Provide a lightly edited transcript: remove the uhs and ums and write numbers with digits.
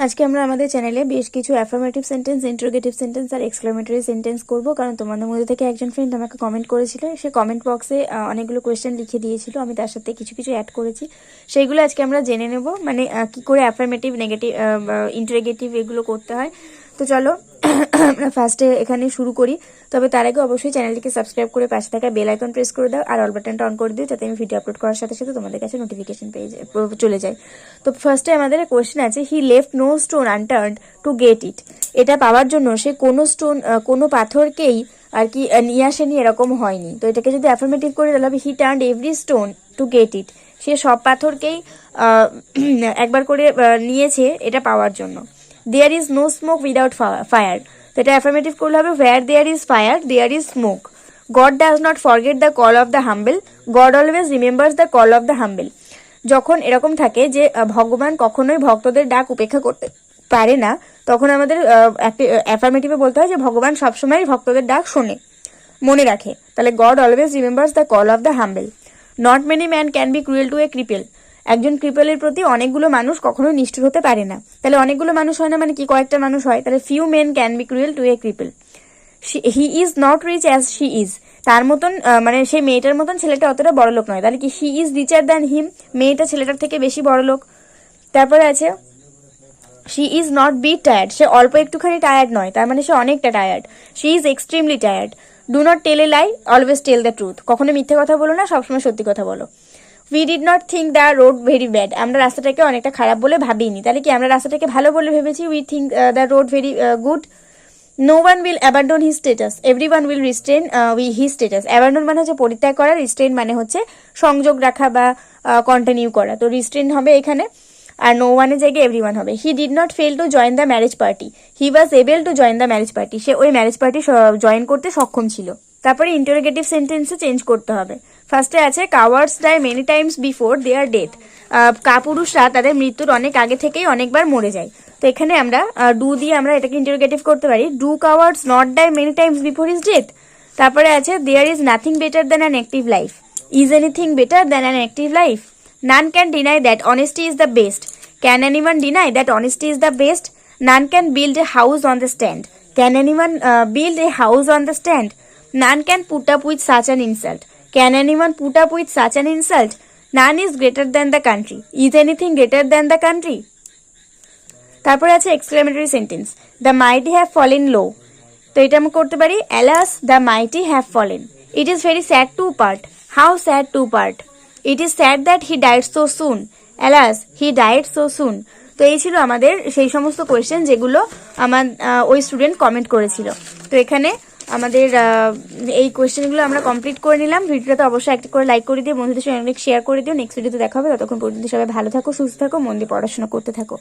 আজকে আমরা আমাদের চ্যানেলে বেশ কিছু অ্যাফার্মেটিভ সেন্টেন্স, ইন্টারোগেটিভ সেন্টেন্স আর এক্সক্লামেটরি সেন্টেন্স করব, কারণ তোমাদের মধ্যে থেকে একজন ফ্রেন্ড আমাকে কমেন্ট করেছিল। সে কমেন্ট বক্সে অনেকগুলো কোয়েশ্চেন লিখে দিয়েছিল, আমি তার সাথে কিছু কিছু অ্যাড করেছি। সেইগুলো আজকে আমরা জেনে নেব, মানে কি করে অ্যাফার্মেটিভ, নেগেটিভ, ইন্টারোগেটিভ এগুলো করতে হয়। তো চলো আমরা ফার্স্টে এখানে শুরু করি। তবে তার আগে অবশ্যই চ্যানেলটিকে সাবস্ক্রাইব করে পাশে থাকা বেল আইকন প্রেস করে দাও আর অল বাটনটা অন করে দিও, যাতে আমি ভিডিও আপলোড করার সাথে সাথে তোমাদের কাছে নোটিফিকেশন চলে যায়। তো ফার্স্টে আমাদের কোয়েশ্চেন আছে, he left no stone unturned to get it. এটা পাওয়ার জন্য সে কোনো পাথরকেই আর কি নিয়ে আসেনি, এরকম হয়নি। তো এটাকে যদি অ্যাফার্মেটিভ করে তাহলে হবে he turned every stone to get it. সে সব পাথরকেই একবার করে নিয়েছে এটা পাওয়ার জন্য। There is no smoke without fire. তো এটা অ্যাফার্মেটিভ করলে হবে where there is fire there is smoke. God does not forget the call of the humble, God always remembers the call of the humble. যখন এরকম থাকে যে ভগবান কখনোই ভক্তদের ডাক উপেক্ষা করতে পারে না, তখন আমাদের অ্যাফার্মেটিভে বলতে হয় যে ভগবান সবসময় ভক্তদের ডাক শোনে, মনে রাখে। তাহলে God always remembers the call of the humble. Not many man can be cruel to a cripple. একজন ক্রিপেলের প্রতি অনেকগুলো মানুষ কখনোই নিষ্ঠুর হতে পারে না। তাহলে অনেকগুলো মানুষ হয় না, মানে কি কয়েকটা মানুষ হয়। তাহলে few men can be cruel to a cripple. He is not rich as she is. তার মতন মানে সেই মেয়েটার মতন ছেলেটা অতটা বড় লোক নয়। তাহলে কি হি ইজ রিচার দ্যান হিম, মেয়েটা ছেলেটার থেকে বেশি বড় লোক। তারপরে আছে she is not be tired, সে অল্প একটুখানি টায়ার্ড নয়, তার মানে সে অনেকটা tired. She is extremely tired. Do not tell a lie, always tell the truth. কখনো মিথ্যে কথা বলো না, সবসময় সত্যি কথা বলো। We did not think the road very bad, আমরা রাস্তাটাকে অনেকটা খারাপ বলে ভাবিনি। তাহলে কি আমরা রাস্তাটাকে ভালো বলে ভেবেছি। We think the road very good. No one will abandon his status, every one will restrain his status. Abandon মানে হচ্ছে পরিত্যাগ করা, রিস্ট্রেন মানে হচ্ছে সংযোগ রাখা বা কন্টিনিউ করা। তো রিস্ট্রেন হবে এখানে, আর নো ওয়ানের জায়গায় এভরি ওয়ান হবে। He did not fail to join the marriage party, he was able to join the marriage party. সে ওই ম্যারেজ পার্টি জয়েন করতে সক্ষম ছিল। তারপরে ইন্টারোগেটিভ সেন্টেন্সে চেঞ্জ করতে হবে। ফার্স্টে আছে cowards die many times before their death. কাপুরুষরা তাদের মৃত্যুর অনেক আগে থেকেই অনেকবার মরে যায়। তো এখানে আমরা ডু দিয়ে আমরা এটাকে ইন্টারোগেটিভ করতে পারি। Do cowards not die many times before his death. তারপরে আছে there is nothing better than an active life, is anything better than an active life. None can deny that honesty is the best, can anyone deny that honesty is the best. None can build a house on the stand, can anyone build a house on the stand. None can put up with such an insult, can anyone put up with such an insult? None is greater than the country, is anything greater than the country? তারপরে আছে exclamatory sentence, the mighty have fallen low. তো এটা আমরা করতে পারি alas the mighty have fallen, it is very sad to part, how sad to part. It is sad that he died so soon, alas he died so soon. তো এই ছিল আমাদের সেই সমস্ত কোয়েশ্চেন যেগুলো আমার ওই স্টুডেন্ট কমেন্ট করেছিল। তো এখানে আমাদের এই কোয়েশ্চেনগুলো আমরা কমপ্লিট করে নিলাম। ভিডিওটা অবশ্যই একটা করে লাইক করে দিও, বন্ধুদের সঙ্গে অনেক শেয়ার করে দিও। নেক্সট ভিডিওতে দেখা হবে, ততক্ষণ পর্যন্ত সবাই ভালো থাকো, সুস্থ থাকো, মন দিয়ে পড়াশোনা করতে থাকো।